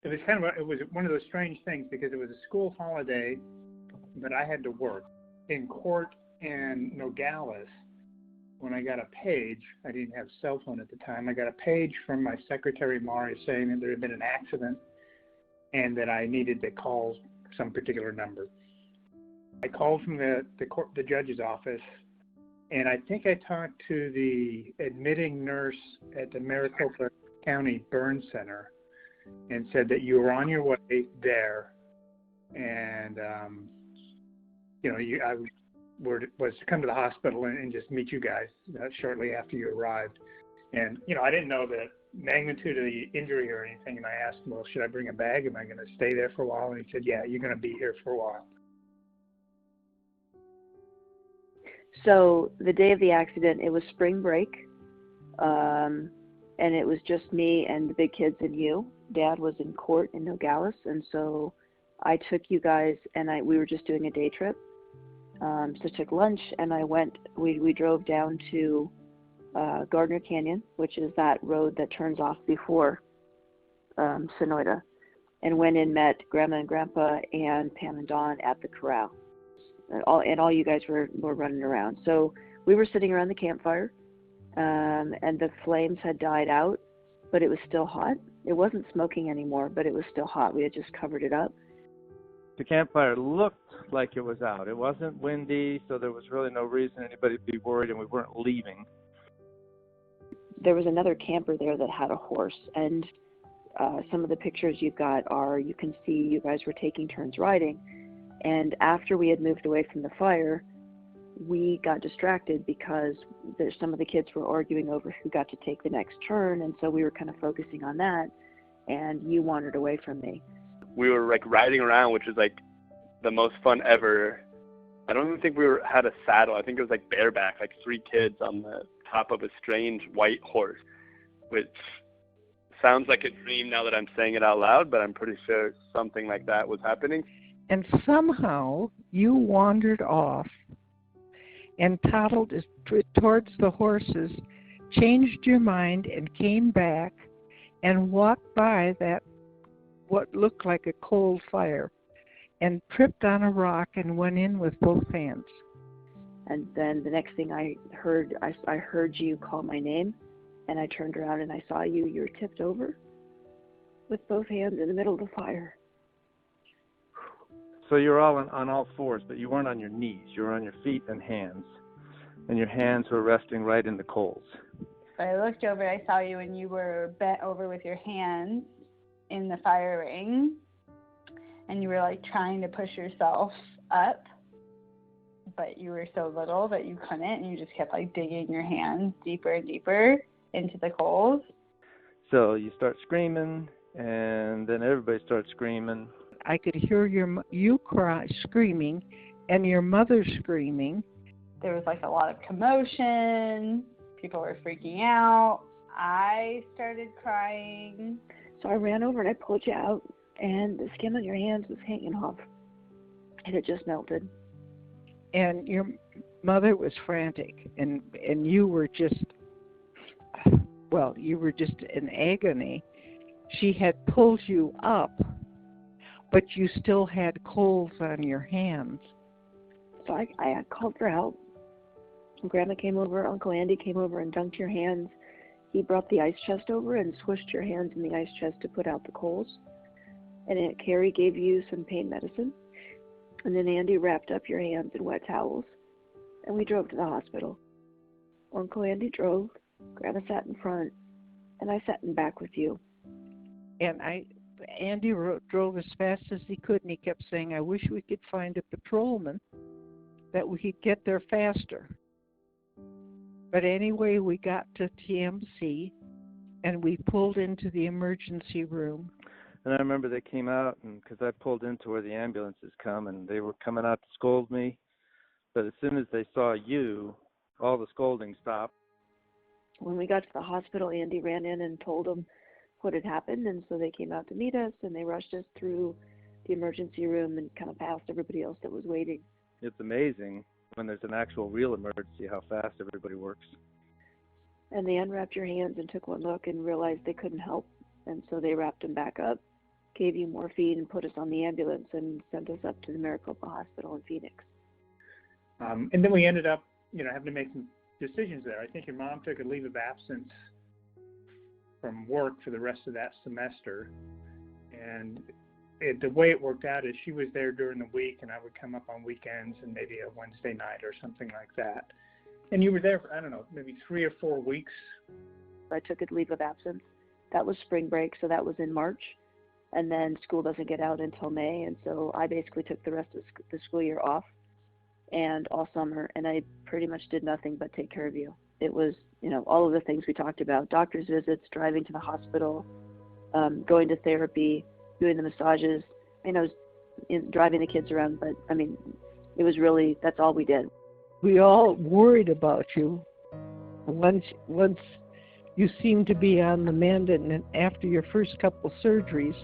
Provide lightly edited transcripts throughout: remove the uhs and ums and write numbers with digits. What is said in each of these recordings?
it was it was one of those strange things because it was a school holiday, but I had to work in court in Nogales. When I got a page, I didn't have a cell phone at the time. I got a page from my secretary, Mari, saying that there had been an accident and that I needed to call some particular number. I called from the judge's office, and I think I talked to the admitting nurse at the Maricopa County Burn Center and said that you were on your way there, and I was to come to the hospital and just meet you guys shortly after you arrived. And I didn't know the magnitude of the injury or anything, and I asked him, well, should I bring a bag? Am I going to stay there for a while? And he said, yeah, you're going to be here for a while. So the day of the accident, it was spring break, and it was just me and the big kids and you. Dad was in court in Nogales, and so I took you guys, and we were just doing a day trip. So I took lunch, and we drove down to Gardner Canyon, which is that road that turns off before Sonoyta, and went and met Grandma and Grandpa and Pam and Dawn at the corral. All you guys were running around. So we were sitting around the campfire, and the flames had died out, but it was still hot. It wasn't smoking anymore, but it was still hot. We had just covered it up. The campfire looked like it was out. It wasn't windy, so there was really no reason anybody to be worried, and we weren't leaving. There was another camper there that had a horse, and some of the pictures you've got you can see you guys were taking turns riding. And after we had moved away from the fire, we got distracted because some of the kids were arguing over who got to take the next turn, and so we were kind of focusing on that, and you wandered away from me. We were riding around, which is the most fun ever. I don't even think we had a saddle. I think it was bareback, 3 kids on the top of a strange white horse, which sounds like a dream now that I'm saying it out loud, but I'm pretty sure something like that was happening. And somehow you wandered off and toddled towards the horses, changed your mind and came back and walked by what looked like a cold fire and tripped on a rock and went in with both hands. And then the next thing I heard you call my name, and I turned around and I saw you were tipped over with both hands in the middle of the fire. So you were all on all fours, but you weren't on your knees. You were on your feet and hands, and your hands were resting right in the coals. I looked over, I saw you, and you were bent over with your hands in the fire ring, and you were trying to push yourself up, but you were so little that you couldn't, and you just kept digging your hands deeper and deeper into the coals. So you start screaming, and then everybody starts screaming. I could hear you cry, screaming, and your mother screaming. There was a lot of commotion. People were freaking out. I started crying. So I ran over and I pulled you out, and the skin on your hands was hanging off, and it just melted. And your mother was frantic, and you were just, in agony. She had pulled you up, but you still had coals on your hands. So I called for help. Grandma came over, Uncle Andy came over and dunked your hands. He brought the ice chest over and swished your hands in the ice chest to put out the coals. And Aunt Carrie gave you some pain medicine. And then Andy wrapped up your hands in wet towels. And we drove to the hospital. Uncle Andy drove, Grandma sat in front, and I sat in back with you. And Andy drove as fast as he could, and he kept saying, I wish we could find a patrolman that we could get there faster. But anyway, we got to TMC, and we pulled into the emergency room. And I remember they came out, and because I pulled into where the ambulances come, and they were coming out to scold me. But as soon as they saw you, all the scolding stopped. When we got to the hospital, Andy ran in and told them what had happened, and so they came out to meet us, and they rushed us through the emergency room and kind of past everybody else that was waiting. It's amazing when there's an actual real emergency how fast everybody works. And they unwrapped your hands and took one look and realized they couldn't help, and so they wrapped them back up gave you morphine and put us on the ambulance and sent us up to the Maricopa Hospital in Phoenix. And then we ended up, having to make some decisions there. I think your mom took a leave of absence from work for the rest of that semester. And the way it worked out is she was there during the week, and I would come up on weekends and maybe a Wednesday night or something like that. And you were there for, I don't know, maybe 3 or 4 weeks. I took a leave of absence. That was spring break, so that was in March. And then school doesn't get out until May, and so I basically took the rest of the school year off and all summer, and I pretty much did nothing but take care of you. It was, all of the things we talked about, doctor's visits, driving to the hospital, going to therapy, doing the massages. I was driving the kids around, but it was really, that's all we did. We all worried about you. Once you seemed to be on the mend, and after your first couple surgeries,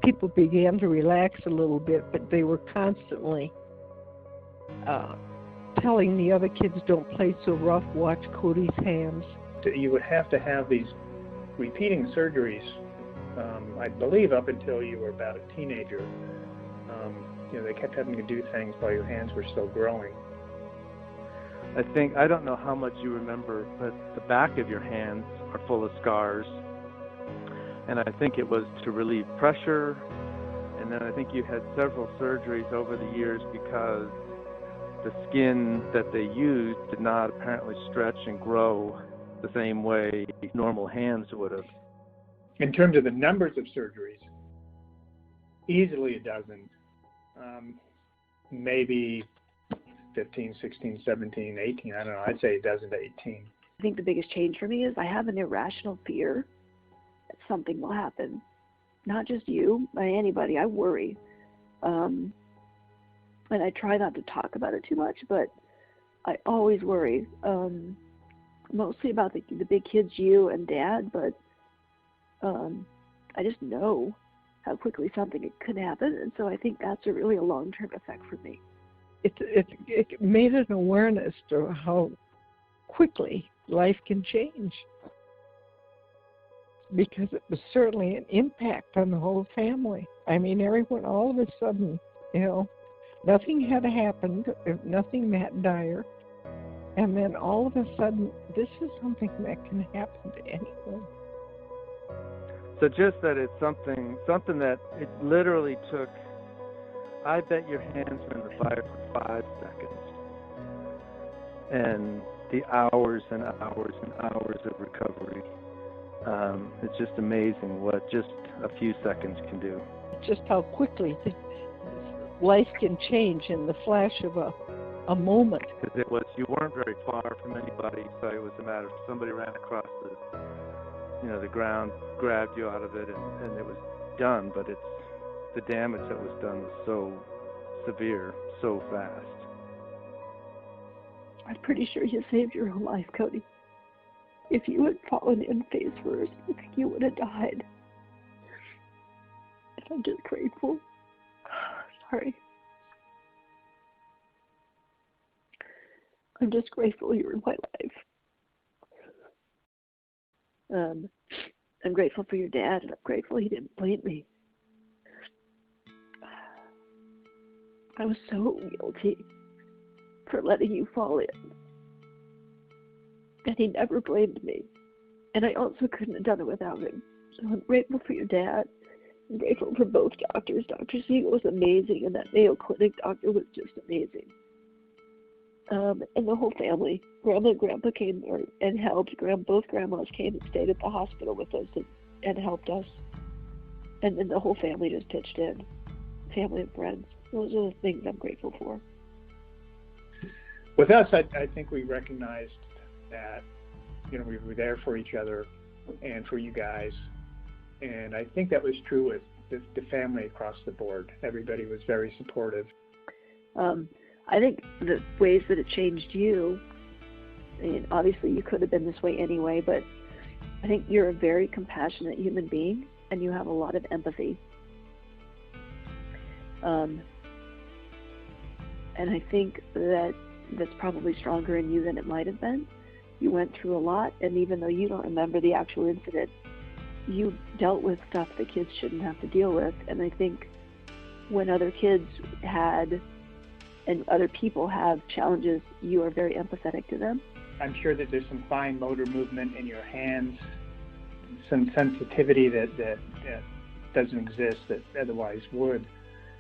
people began to relax a little bit, but they were constantly telling the other kids, don't play so rough, watch Cody's hands. You would have to have these repeating surgeries, I believe, up until you were about a teenager. They kept having to do things while your hands were still growing. I don't know how much you remember, but the back of your hands are full of scars. And I think it was to relieve pressure. And then I think you had several surgeries over the years because the skin that they used did not apparently stretch and grow the same way normal hands would have. In terms of the numbers of surgeries, easily a dozen, maybe 15, 16, 17, 18, I don't know, I'd say a dozen to 18. I think the biggest change for me is I have an irrational fear that something will happen. Not just you, by anybody. I worry. And I try not to talk about it too much, but I always worry. Mostly about the big kids, you and Dad, but I just know how quickly something could happen, and so I think that's really a long-term effect for me. It made an awareness to how quickly life can change, because it was certainly an impact on the whole family. Everyone, all of a sudden, nothing had happened, nothing that dire, and then all of a sudden, this is something that can happen to anyone. So just that it's something that it literally took, I bet your hands were in the fire for 5 seconds. And the hours and hours and hours of recovery. It's just amazing what just a few seconds can do. Just how quickly life can change in the flash of a moment. Because you weren't very far from anybody, so it was a matter of somebody ran across the ground, grabbed you out of it, and it was done. But the damage that was done was so severe, so fast. I'm pretty sure you saved your own life, Cody. If you had fallen in face first, I think you would have died. And I'm just grateful. Sorry. I'm just grateful you're in my life. I'm grateful for your dad, and I'm grateful he didn't blame me. I was so guilty for letting you fall in. And he never blamed me. And I also couldn't have done it without him. So I'm grateful for your dad. I'm grateful for both doctors. Dr. Siegel was amazing, and that Mayo Clinic doctor was just amazing. And the whole family. Grandma and Grandpa came and helped. Both grandmas came and stayed at the hospital with us and helped us. And then the whole family just pitched in. Family and friends. Those are the things I'm grateful for. With us, I think we recognized that, we were there for each other and for you guys. And I think that was true with the family across the board. Everybody was very supportive. I think the ways that it changed you, obviously you could have been this way anyway, but I think you're a very compassionate human being, and you have a lot of empathy. And I think that's probably stronger in you than it might have been. You went through a lot, and even though you don't remember the actual incident, you dealt with stuff that kids shouldn't have to deal with. And I think when other kids had and other people have challenges, you are very empathetic to them. I'm sure that there's some fine motor movement in your hands, some sensitivity that doesn't exist that otherwise would.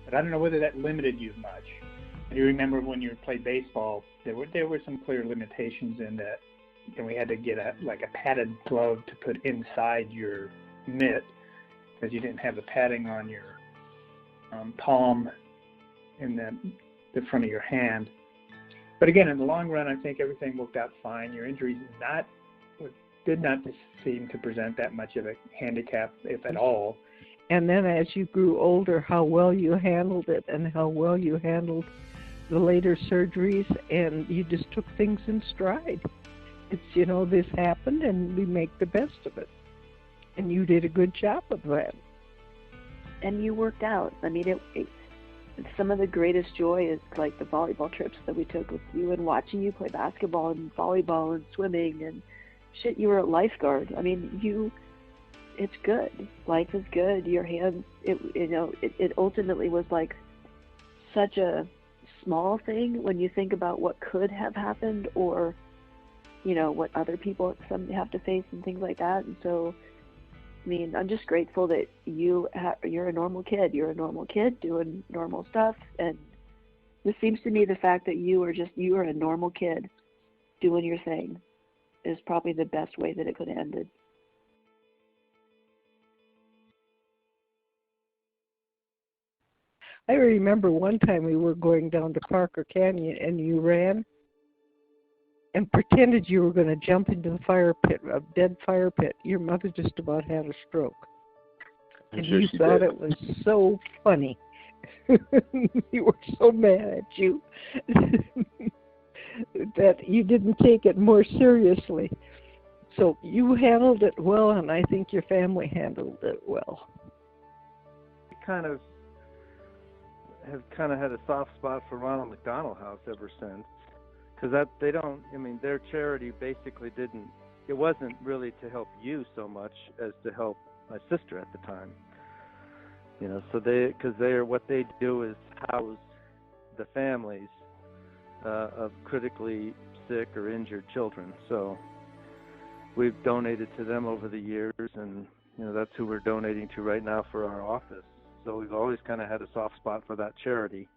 But I don't know whether that limited you much. You remember when you played baseball, there were some clear limitations in that. And we had to get a padded glove to put inside your mitt because you didn't have the padding on your palm and the front of your hand. But again, in the long run, I think everything worked out fine. Your injuries did not seem to present that much of a handicap, if at all. And then as you grew older, how well you handled it and how well you handled the later surgeries, and you just took things in stride. It's, this happened and we make the best of it. And you did a good job of that. And you worked out. I mean, some of the greatest joy is like the volleyball trips that we took with you and watching you play basketball and volleyball and swimming and shit. You were a lifeguard. I mean, it's good. Life is good. Your hands, it ultimately was like such a small thing when you think about what could have happened or what other people have to face and things like that. And so, I mean, I'm just grateful that you're a normal kid. You're a normal kid doing normal stuff. And this seems to me the fact that you are a normal kid doing your thing is probably the best way that it could have ended. I remember one time we were going down to Parker Canyon and you ran and pretended you were going to jump into the fire pit, a dead fire pit. Your mother just about had a stroke. And sure you she thought did. it was so funny. You were so mad at you that you didn't take it more seriously. So you handled it well, and I think your family handled it well. We have had a soft spot for Ronald McDonald House ever since. Because their charity basically it wasn't really to help you so much as to help my sister at the time. So what they do is house the families of critically sick or injured children. So we've donated to them over the years, and that's who we're donating to right now for our office. So we've always kind of had a soft spot for that charity.